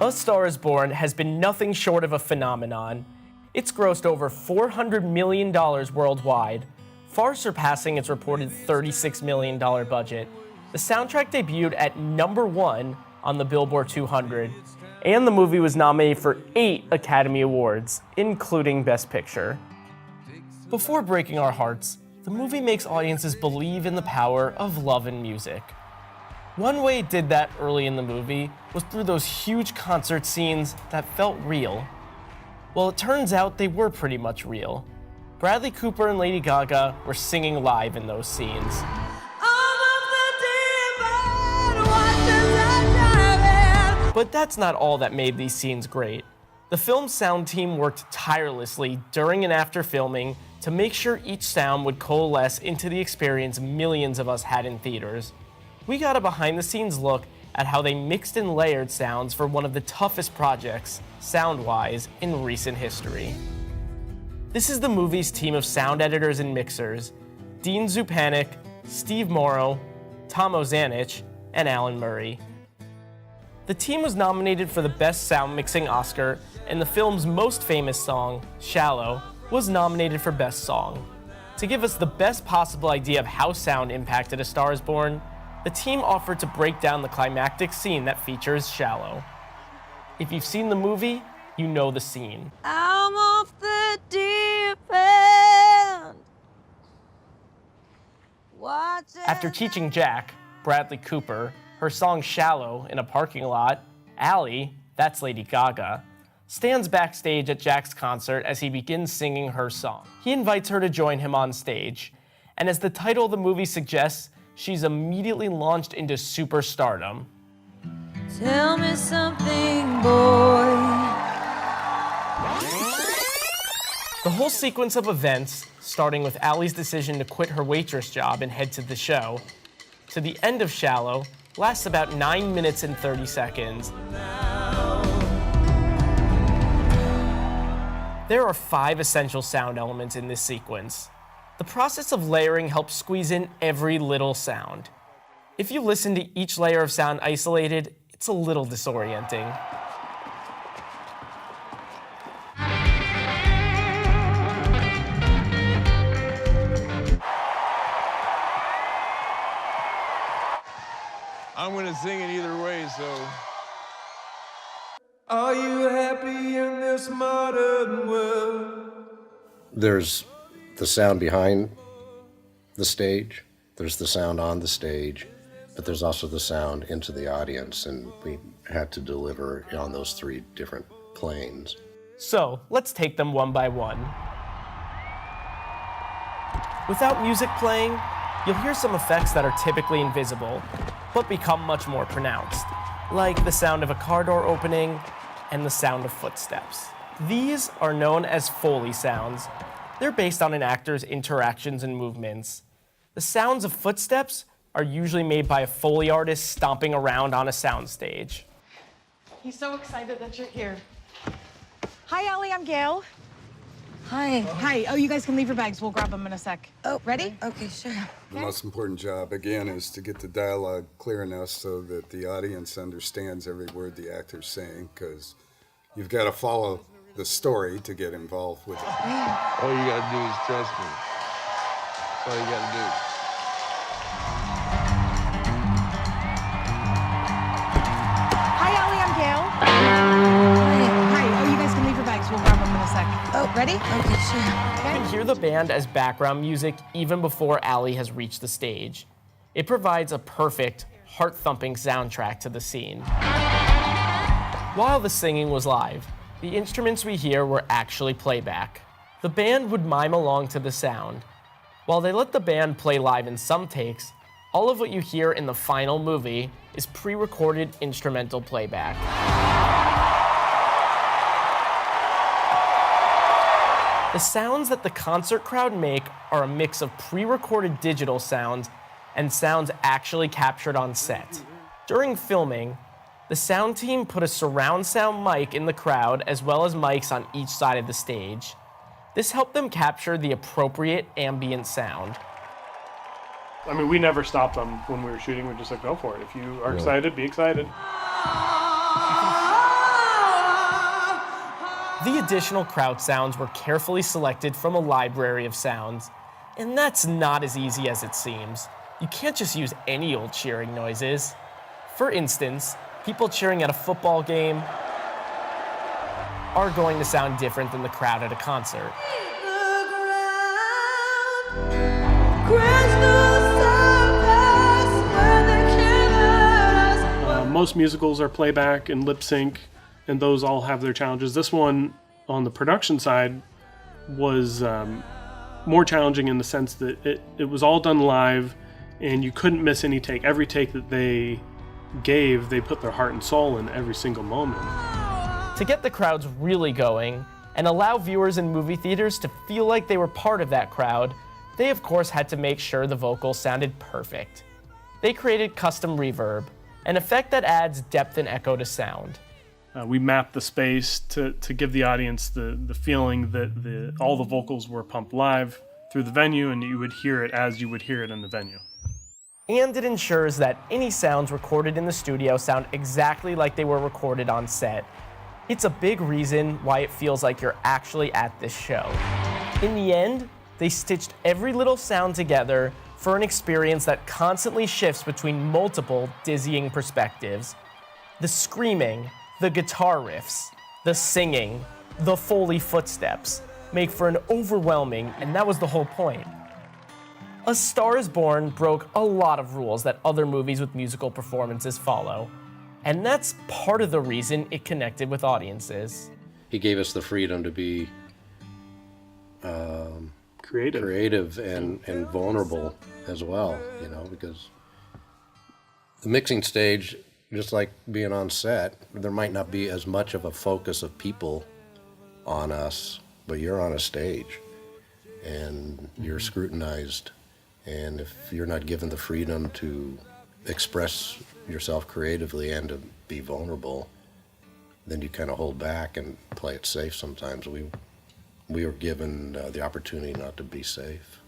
A Star is Born has been nothing short of a phenomenon. It's grossed over $400 million worldwide, far surpassing its reported $36 million budget. The soundtrack debuted at #1 on the Billboard 200, and the movie was nominated for 8 Academy Awards, including Best Picture. Before breaking our hearts, the movie makes audiences believe in the power of love and music. One way it did that early in the movie was through those huge concert scenes that felt real. Well, it turns out they were pretty much real. Bradley Cooper and Lady Gaga were singing live in those scenes. But that's not all that made these scenes great. The film's sound team worked tirelessly during and after filming to make sure each sound would coalesce into the experience millions of us had in theaters. We got a behind-the-scenes look at how they mixed and layered sounds for one of the toughest projects, sound-wise, in recent history. This is the movie's team of sound editors and mixers: Dean Zupanik, Steve Morrow, Tom Ozanich, and Alan Murray. The team was nominated for the Best Sound Mixing Oscar, and the film's most famous song, Shallow, was nominated for Best Song. To give us the best possible idea of how sound impacted A Star is Born, the team offered to break down the climactic scene that features Shallow. If you've seen the movie, you know the scene. I'm off the deep end. After teaching Jack, Bradley Cooper, her song Shallow in a parking lot, Allie, that's Lady Gaga, stands backstage at Jack's concert as he begins singing her song. He invites her to join him on stage, and as the title of the movie suggests, she's immediately launched into superstardom. Tell me something, boy. The whole sequence of events, starting with Allie's decision to quit her waitress job and head to the show, to the end of Shallow, lasts about 9 minutes and 30 seconds. There are 5 essential sound elements in this sequence. The process of layering helps squeeze in every little sound. If you listen to each layer of sound isolated, it's a little disorienting. I'm gonna sing it either way, so. Are you happy in this modern world? There's the sound behind the stage, there's the sound on the stage, but there's also the sound into the audience, and we had to deliver on those 3 different planes. So, let's take them one by one. Without music playing, you'll hear some effects that are typically invisible, but become much more pronounced, like the sound of a car door opening and the sound of footsteps. These are known as Foley sounds. They're based on an actor's interactions and movements. The sounds of footsteps are usually made by a Foley artist stomping around on a soundstage. He's so excited that you're here. Hi, Allie, I'm Gail. Hi. Hi. Oh, you guys can leave your bags. We'll grab them in a sec. Oh, ready? Okay, sure. The most important job, again, is to get the dialogue clear enough so that the audience understands every word the actor's saying, because you've got to follow the story to get involved with it. All you gotta do is trust me. That's all you gotta do. Hi, Allie, I'm Gail. Hi. Oh, you guys can leave your bags. We'll grab them in a sec. Oh, ready? Okay, sure. You can hear the band as background music even before Allie has reached the stage. It provides a perfect, heart-thumping soundtrack to the scene. While the singing was live, the instruments we hear were actually playback. The band would mime along to the sound. While they let the band play live in some takes, all of what you hear in the final movie is pre-recorded instrumental playback. The sounds that the concert crowd make are a mix of pre-recorded digital sounds and sounds actually captured on set. During filming, the sound team put a surround sound mic in the crowd as well as mics on each side of the stage. This helped them capture the appropriate ambient sound. I mean, we never stopped them when we were shooting. We're just like, go for it. If you are excited, be excited. The additional crowd sounds were carefully selected from a library of sounds, and that's not as easy as it seems. You can't just use any old cheering noises. For instance, people cheering at a football game are going to sound different than the crowd at a concert. Most musicals are playback and lip sync, and those all have their challenges. This one, on the production side, was more challenging in the sense that it was all done live, and you couldn't miss any take. Every take that they gave, they put their heart and soul in every single moment. To get the crowds really going and allow viewers in movie theaters to feel like they were part of that crowd, they of course had to make sure the vocals sounded perfect. They created custom reverb, an effect that adds depth and echo to sound. We mapped the space to give the audience the feeling that all the vocals were pumped live through the venue, and you would hear it as you would hear it in the venue. And it ensures that any sounds recorded in the studio sound exactly like they were recorded on set. It's a big reason why it feels like you're actually at this show. In the end, they stitched every little sound together for an experience that constantly shifts between multiple dizzying perspectives. The screaming, the guitar riffs, the singing, the Foley footsteps make for an overwhelming, and that was the whole point. A Star is Born broke a lot of rules that other movies with musical performances follow, and that's part of the reason it connected with audiences. He gave us the freedom to be creative and vulnerable as well, you know, because the mixing stage, just like being on set, there might not be as much of a focus of people on us, but you're on a stage and you're scrutinized. And if you're not given the freedom to express yourself creatively and to be vulnerable, then you kind of hold back and play it safe sometimes. We were given the opportunity not to be safe.